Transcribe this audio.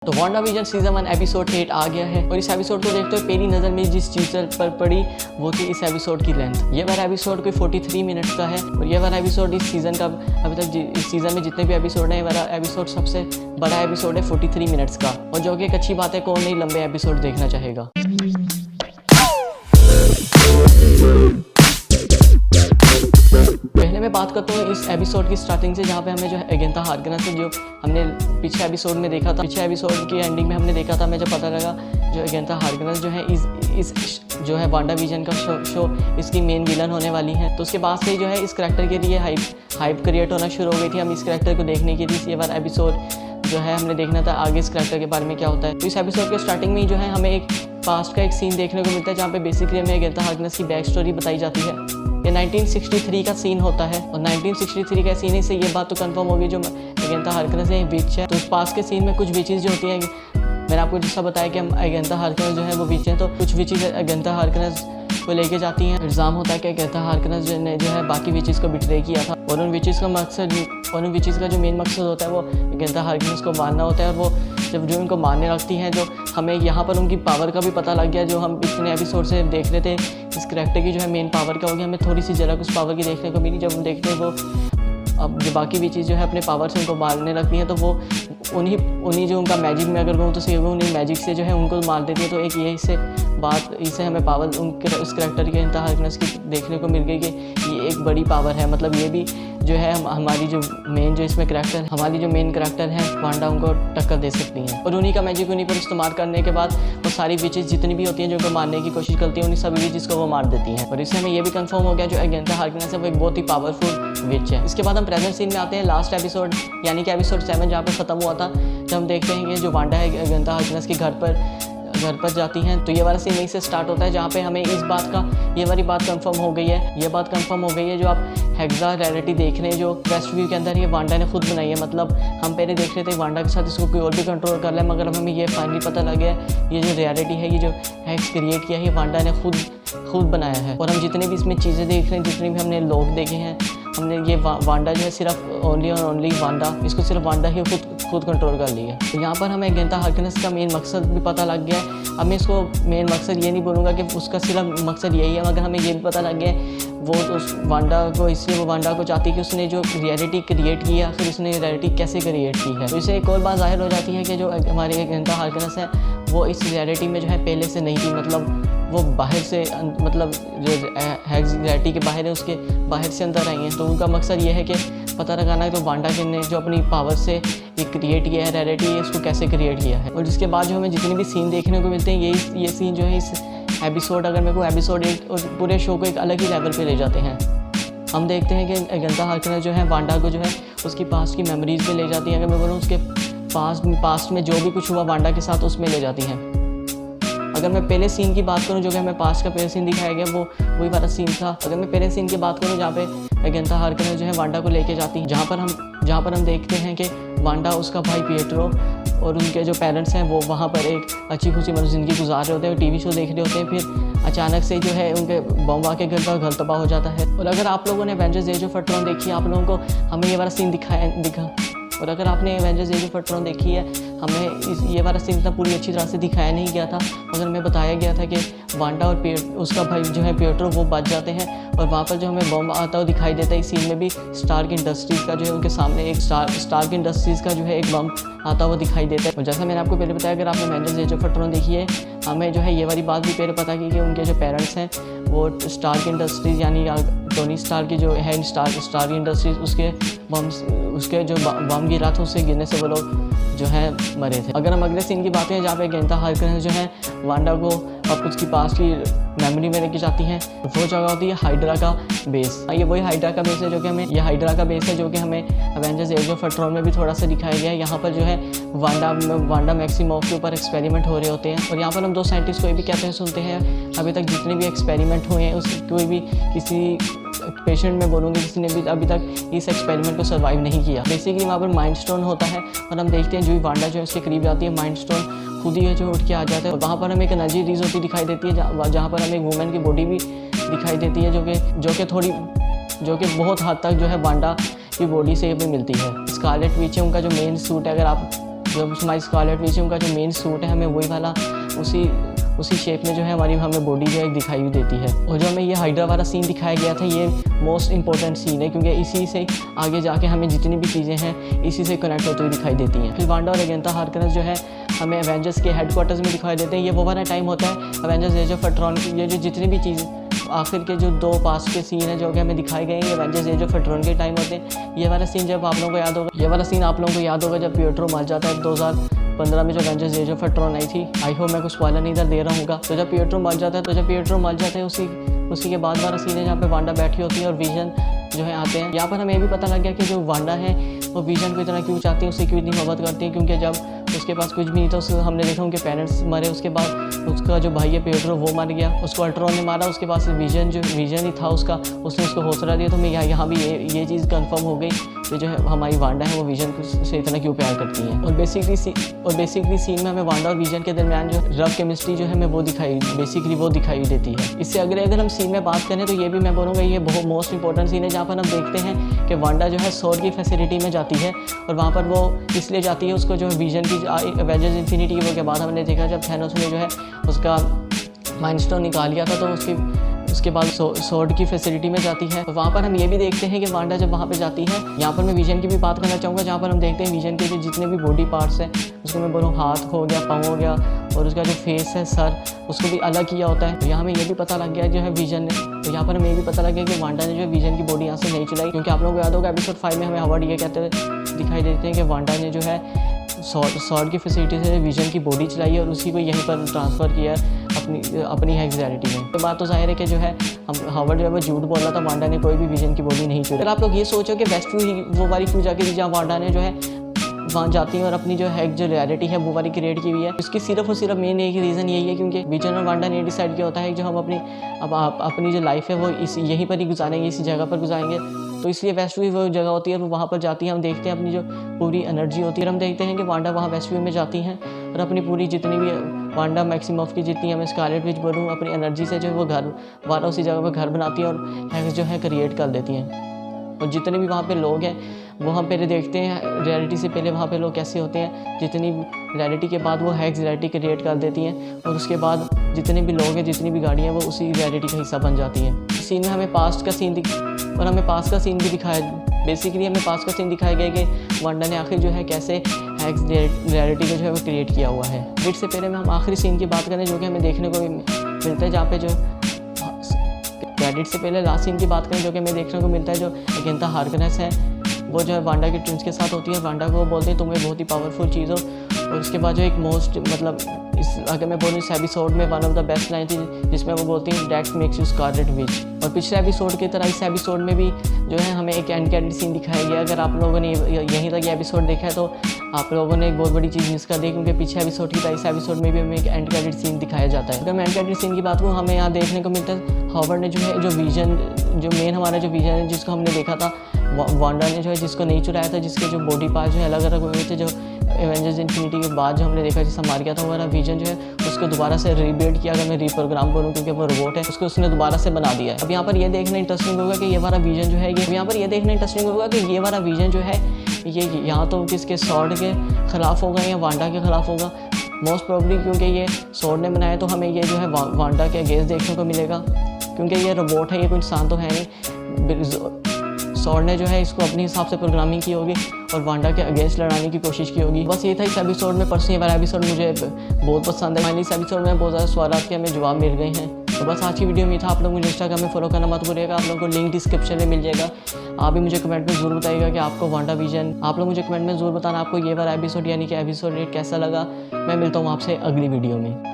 तो WandaVision season 1 episode 8 आ गया है और इस एपिसोड को देखते हुए पहली नज़र में जिस चीज़ पर पड़ी वो थी इस एपिसोड की लेंथ। ये वाला एपिसोड कोई 43 मिनट्स का है और ये वाला एपिसोड इस सीज़न का अभी तक इस सीज़न में जितने भी एपिसोड हैं ये वाला एपिसोड सबसे बड़ा एपिसोड है 43 मिनट्स का, और जो कि एक अच्छी बात है, कौन नहीं लंबे एपिसोड देखना चाहेगा। पहले मैं बात करता हूँ इस एपिसोड की स्टार्टिंग से, जहाँ पे हमें जो है एगेंथा हार्कनेस से जो हमने पिछले एपिसोड में देखा था, पिछले एपिसोड की एंडिंग में हमने देखा था, हमें जब पता लगा जो एगेंथा हार्कनेस जो है इस जो है वांडाविजन का शो इसकी मेन विलन होने वाली है। तो उसके बाद से जो है इस करैक्टर के लिए हाइप क्रिएट होना शुरू हो गई थी। हम इस करैक्टर को देखने के लिए ये वाला एपिसोड जो है हमने देखना था आगे इस करैक्टर के बारे में क्या होता है। तो इस एपिसोड के स्टार्टिंग में जो है हमें एक पास्ट का एक सीन देखने को मिलता है, जहाँ पे बेसिकली हमें एगेंथा हार्कनेस की बैक स्टोरी बताई जाती है। ये 1963 का सीन होता है और 1963 का सीन से ये बात तो कंफर्म होगी जो एगेंथा हार्कनेस है विच है। तो उस पास के सीन में कुछ विचेस जो होती हैं, मैंने आपको जैसा बताया कि हम एगेंथा हार्कनेस जो है वो विच है, तो कुछ विचेस एगेंथा हार्कनेस को लेके जाती हैं। इल्ज़ाम होता है कि एगेंथा हार्कनेस ने जो है बाकी विचेस को बिट्रे किया था और उन विचेस का जो मेन मकसद होता है वो एगेंथा हार्कनेस को मारना होता है। और वो जब जो उनको मारने लगती हैं, जो हमें यहाँ पर उनकी पावर का भी पता लग गया, जो हम इतने एपिसोड से देख रहे थे इस करैक्टर की जो है मेन पावर क्या होगी, हमें थोड़ी सी झलक उस पावर की देखने को मिली। जब हम देखते हैं वो अब जो बाकी भी चीज़ जो है अपने पावर से उनको मारने लगती हैं, तो वो उन्हीं जो उनका मैजिक में अगर कहूँ तो सही होगा, उन्हीं मैजिक से जो है उनको मार देती है। तो एक ये इससे हमें पावर उस करैक्टर के एगेंथा हार्कनेस की देखने को मिल गई कि ये एक बड़ी पावर है। मतलब ये भी जो है हमारी जो मेन जो इसमें करैक्टर हमारी जो मेन करैक्टर है वांडा, उनको टक्कर दे सकती हैं। और उन्हीं का मैजिक उन्हीं पर इस्तेमाल करने के बाद वो सारी विचेस जितनी भी होती हैं जो उनको मारने की कोशिश करती हैं, उन्हीं सभी विचेस को वो मार देती हैं। और इससे हमें ये भी कंफर्म हो गया जो एगेंथा हार्कनेस है वो एक बहुत ही पावरफुल विच है। इसके बाद हम प्रेजेंट सीन में आते हैं, लास्ट एपिसोड यानी कि एपिसोड 7 जहाँ पर ख़त्म हुआ था, जब हम देखते हैं कि जो वांडा है एगेंथा हार्कनेस के घर पर जाती हैं। तो ये वाला सीन यहीं से स्टार्ट होता है, जहाँ पे हमें ये वाली बात कंफर्म हो गई है। ये बात कंफर्म हो गई है जो आप हेक्सा रियलिटी देख रहे हैं, जो वेस्ट व्यू के अंदर ये वांडा ने खुद बनाई है। मतलब हम पहले देख रहे थे वांडा के साथ इसको कोई और भी कंट्रोल कर ले, मगर हमें ये फाइनली पता लग गया ये जो रियलिटी है, ये जो हेक्स क्रिएट किया है, ये वांडा ने खुद बनाया है। और हम जितने भी इसमें चीज़ें देख रहे हैं, जितने भी हमने लोग देखे हैं, हमने ये वांडा जो है सिर्फ ओनली और ओनली वांडा, इसको सिर्फ वांडा ही खुद कंट्रोल कर लिया है। तो यहाँ पर हमें एगेंथा हार्कनेस का मेन मकसद भी पता लग गया है। अब मैं इसको मेन मकसद ये नहीं बोलूँगा कि उसका सिर्फ मकसद यही है, मगर हमें ये भी पता लग गया है वो उस वांडा को, इसलिए वो वांडा को चाहती है कि उसने जो रियलिटी क्रिएट की है, फिर उसने रियलिटी कैसे क्रिएट की है। तो इससे एक और बात जाहिर हो जाती है कि जो हमारी एगेंथा हार्कनेस है वो इस रियलिटी में जो है पहले से नहीं थी। मतलब वो बाहर से, मतलब जो हेक्स रियलिटी के बाहर है उसके बाहर से अंदर आई हैं। तो उनका मकसद ये है कि पता लगाना है तो वांडा ने जो अपनी पावर से ये क्रिएट किया है रियलिटी, इसको कैसे क्रिएट किया है। और जिसके बाद जो हमें जितने भी सीन देखने को मिलते हैं, ये सीन जो है इस एपिसोड, अगर मेरे को एपिसोड 8 और पूरे शो को एक अलग ही लेवल पे ले जाते हैं। हम देखते हैं कि एगेंथा हार्कनेस जो है वांडा को जो है उसकी पास्ट की मेमोरीज में ले जाती है। अगर मैं बोलूँ उसके पास्ट में जो भी कुछ हुआ वांडा के साथ उसमें ले जाती हैं। अगर मैं पहले सीन की बात करूं, जो कि हमें पास्ट का पहले सीन दिखाया गया वो वही वाला सीन था। अगर मैं पहले सीन की बात करूं जहाँ पे एगेंथा हार्कनेस जो है वांडा को लेके जाती है, जहाँ पर हम देखते हैं कि वांडा, उसका भाई पिएट्रो और उनके जो पेरेंट्स हैं वो वहाँ पर एक अच्छी खुशी मतलब ज़िंदगी गुजार रहे होते हैं, टीवी शो देख रहे होते हैं। फिर अचानक से जो है उनके बम आके घर तबाह हो जाता है। और अगर आप लोगों ने एवेंजर्स एज ऑफ अल्ट्रॉन देखी है, आप लोगों को हमें ये वाला सीन दिखा और अगर आपने एवेंजर्स एज ऑफ अल्ट्रॉन देखी है, हमें ये वाला सीन इतना पूरी अच्छी तरह से दिखाया नहीं गया था, मगर हमें बताया गया था कि वांडा और उसका भाई जो है पिएट्रो वो बच जाते हैं और वहाँ पर जो हमें बम आता हुआ दिखाई देता है। इस सीन में भी स्टार्क इंडस्ट्रीज़ का जो है उनके सामने एक स्टार्क इंडस्ट्रीज़ का जो है एक बम आता हुआ दिखाई देता है। और जैसा मैंने आपको पहले बताया, अगर आपने एवेंजर्स एज ऑफ अल्ट्रॉन देखी है, हमें जो है ये वाली बात भी पहले पता की कि उनके जो पेरेंट्स हैं वो स्टार्क इंडस्ट्रीज़ यानी टोनी स्टार्क की जो है स्टार्क इंडस्ट्रीज़, उसके जो बम गिरा था उससे गिरने से वो लोग जो है मरे थे। अगर हम अगले सीन की बात करें, जहाँ पे एगेंथा हार्कनेस जो है वांडा को अब उसकी पास्ट की मेमोरी में लेके जाती हैं, वो जगह होती है हाइड्रा का बेस। ये वही हाइड्रा का बेस है जो कि हमें एवेंजर्स एज ऑफ अल्ट्रॉन में भी थोड़ा सा दिखाया गया है। यहाँ पर जो है वांडा मैक्सिमोफ के ऊपर एक्सपेरिमेंट हो रहे होते हैं और यहाँ पर हम दो साइंटिस्ट कोई भी कहते हैं सुनते हैं, अभी तक जितने भी एक्सपेरिमेंट हुए हैं कोई भी किसी पेशेंट में बोलूँगी किसी ने भी अभी तक इस एक्सपेरिमेंट को सर्वाइव नहीं किया। बेसिकली वहाँ पर माइंड स्टोन होता है और हम देखते हैं जो भी वांडा जो है उसके करीब जाती है, माइंड स्टोन खुद ही है जो उठ के आ जाता है। और वहाँ पर हमें एक एनर्जी रिलीज होती दिखाई देती है, जहाँ पर हमें एक वुमेन की बॉडी भी दिखाई देती है जो कि बहुत हद तक जो है वांडा की बॉडी से भी मिलती है। स्कारलेट विच है उनका जो मेन सूट है, अगर आप जो हमारी स्कारलेट विच का जो मेन सूट है हमें वही वाला उसी शेप में जो है हमारी हमें बॉडी जो है दिखाई देती है। और जो हमें ये हाइड्रा वाला सीन दिखाया गया था ये मोस्ट इंपॉर्टेंट सीन है, क्योंकि इसी से आगे जाके हमें जितनी भी चीज़ें हैं इसी से कनेक्ट होती हुई दिखाई देती हैं। फिर वांडा और एगेंथा हार्कनेस जो है हमें एवेंजर्स के हेडक्वार्टर्स में दिखाई देते हैं। ये वो वाला टाइम होता है एवेंजर्स एज ऑफ अल्ट्रॉन की, ये जो जितनी भी चीज़ आखिर के जो 2 पास्ट के सीन हैं जो कि हमें दिखाए गए हैं ये एवेंजर्स एज ऑफ अल्ट्रॉन के टाइम होते हैं। ये वाला सीन जब आप लोगों को याद होगा, ये वाला सीन आप लोगों को याद होगा जब पिएट्रो मर जाता है 2015 में जो एवेंजर्स एज ऑफ अल्ट्रॉन आई थी। आई होप मैं कुछ स्पॉइलर नहीं इधर दे रहा हूँ। तो जब पिएट्रो मर जाता है उसी के बाद वाला सीन है जहाँ पे वांडा बैठी होती है और विजन जो है आते हैं। यहाँ पर हमें ये भी पता लग गया कि जो वांडा है वो विजन को इतना क्यों चाहती है, उसे क्यों इतनी मोहब्बत करती है, क्योंकि जब उसके पास कुछ भी नहीं था उसको हमने देखा उनके पेरेंट्स मरे, उसके बाद उसका जो भाई है पिएट्रो वो मर गया, उसको अल्ट्रॉन ने मारा, उसके पास विजन ही था उसका, उसने उसको हौसला दिया। तो मैं यहाँ भी ये चीज़ कंफर्म हो गई कि जो है हमारी वांडा है वो विजन से इतना क्यों प्यार करती है। और बेसिकली सीन में हमें वांडा और विजन के दरमियान जो रफ केमिस्ट्री जो है हमें वो दिखाई देती है। इससे अगर हम सीन में बात करें तो ये भी मैं बोलूँगा ये बहुत मोस्ट इंपॉर्टेंट सीन है, जहाँ पर हम देखते हैं कि वांडा जो है सॉर्ड की फैसिलिटी में जाती है और वहाँ पर वो इसलिए जाती है उसको जो है विजन की एवेंजर्स इन्फिनिटी वॉर के बाद हमने देखा जब थैनोस ने जो है उसका माइंड स्टोन निकाल लिया था तो उसके बाद सॉर्ड की फैसिलिटी में जाती है। तो वहाँ पर हम ये भी देखते हैं कि वांडा जब वहाँ पे जाती है, यहाँ पर मैं विजन की भी बात करना चाहूँगा, जहाँ पर हम देखते हैं विजन के जो जितने भी बॉडी पार्ट्स हैं उसको मैं बोलूँ हाथ हो गया, पाँव हो गया और उसका जो फेस है सर उसको भी अलग किया होता है। तो यहाँ हमें ये भी पता लग गया जो है विजन ने, तो यहाँ पर हमें ये भी पता लग गया कि वांडा ने जो है विजन की बॉडी यहाँ से नहीं चलाई, क्योंकि आप लोगों को याद होगा एपिसोड 5 में हमें हावर्ड ये कहते दिखाई देते हैं कि वांडा ने जो है सॉर्ड की फैसिलिटी से विजन की बॉडी चलाई है और उसी को यहीं पर ट्रांसफ़र किया अपनी हेक्स रियलिटी में। तो बात तो जाहिर है कि जो है हम हावर्ड जो है वो झूठ बोल रहा था, वांडा ने कोई भी विजन की बॉडी नहीं चुराई। अगर आप लोग ये सोचो कि वेस्टव्यू ही वो वाली क्यों जाके जहाँ वांडा ने जो है वहाँ जाती है और अपनी जो है जो रियलिटी है वो वाली क्रिएट की हुई है, इसकी सिर्फ और सिर्फ मेन एक रीज़न यही है क्योंकि विजन और वांडा ने डिसाइड किया होता है कि जो हम अपनी जो लाइफ है वो यहीं पर ही गुजारेंगे, इसी जगह पर गुजारेंगे। तो इसलिए वेस्टव्यू वो जगह होती है और वहाँ पर जाती है, हम देखते हैं अपनी जो पूरी एनर्जी होती है, हम देखते हैं कि वांडा वहाँ वेस्टव्यू में जाती हैं और अपनी पूरी जितनी भी वांडा मैक्सिमॉफ की जितनी हमें स्कारलेट विच बोलूँ अपनी एनर्जी से जो है वो घर वाला उसी जगह पर घर बनाती है और हैक्स जो है क्रिएट कर देती हैं। और जितने भी वहाँ पे लोग हैं वो हम पहले देखते हैं रियलिटी से पहले वहाँ पे लोग कैसे होते हैं, जितनी रियलिटी के बाद वो हैक्स रियलिटी क्रिएट कर देती हैं और उसके बाद जितने भी लोग हैं जितनी भी गाड़ियाँ वो उसी रियलिटी का हिस्सा बन जाती हैं। सीन में हमें पास्ट का सीन और हमें पास्ट का सीन भी दिखाया, बेसिकली हमें पास्ट का सीन दिखाया गया कि वांडा ने आखिर जो है कैसे हैक्स रियलिटी को जो है वो क्रिएट किया हुआ है। बिट से पहले हम आखिरी सीन की बात करें जो कि हमें देखने को मिलता है, जहाँ पे जो क्रेडिट से पहले लास्ट सीन की बात करें जो कि हमें देखने को मिलता है, जो एगेंथा हार्कनेस है वो जो है वांडा के ट्विंस के साथ होती है। वांडा को वो बोलते हैं तुम्हें बहुत ही पावरफुल चीज़ हो, और उसके बाद जो एक मोस्ट अगर मैं बोलूँ इस एपिसोड में one of the best line थी जिसमें वो बोलती है death makes you Scarlet Witch. और पिछले एपिसोड की तरह इस एपिसोड में भी जो है हमें एक एंड क्रेडिट सीन दिखाया गया। अगर आप लोगों ने यहीं तक ये एपिसोड देखा है तो आप लोगों ने एक बहुत बड़ी चीज़ मिस कर दी, क्योंकि पीछे एपिसोड की तरह इस एपिसोड में भी हमें एक एंड क्रेडिट सीन दिखाया जाता है। अगर मैं एंड क्रेडिट सीन की बात करूँ हमें यहाँ देखने को मिलता है हावर्ड ने जो है जो विजन जो मेन हमारा जो विजन है जिसको हमने देखा था वांडा ने जो है जिसको नहीं चुराया था, जिसके जो बॉडी पार्ट जो है अलग अलग हुए थे, जो एवेंजर्स इन्फिनिटी के बाद जो हमने देखा जिससे मार गया था वो वाला विजन जो है उसको दोबारा से रीबिल्ड किया, अगर मैं रीप्रोग्राम करूँ क्योंकि वो रोबोट है, उसको उसने दोबारा से बना दिया है। अब यहाँ पर ये देखना इंटरेस्टिंग होगा कि ये वाला विजन जो है ये वाला विजन जो है ये यहाँ तो किसके सॉर्ड के ख़िलाफ़ होगा या वांडा के ख़िलाफ़ होगा, मोस्ट प्रोबेबली क्योंकि ये सॉर्ड ने बनाया तो हमें ये जो है वांडा के अगेंस्ट देखने को मिलेगा, क्योंकि ये रोबोट है, ये कोई इंसान तो है नहीं। सॉर्ड ने जो है इसको अपने हिसाब से प्रोग्रामिंग की होगी और वांडा के अगेंस्ट लड़ाने की कोशिश की होगी। बस ये था इस एपिसोड में। पर्सनली वाला एपिसोड मुझे बहुत पसंद है। फाइनली इस एपिसोड में बहुत ज़्यादा सवाल के हमें जवाब मिल गए हैं। तो बस आज की वीडियो में था। आप लोग मुझे इंस्टाग्राम में फॉलो करना मत भूलिएगा, आप लोगों को लिंक डिस्क्रिप्शन में मिल जाएगा। आप भी मुझे कमेंट में ज़रूर बताइएगा कि आपको वांडा विजन, आप लोग मुझे कमेंट में ज़रूर बताना आपको ये वाला एपिसोड यानी कि एपिसोड 8 कैसा लगा। मैं मिलता हूँ आपसे अगली वीडियो में।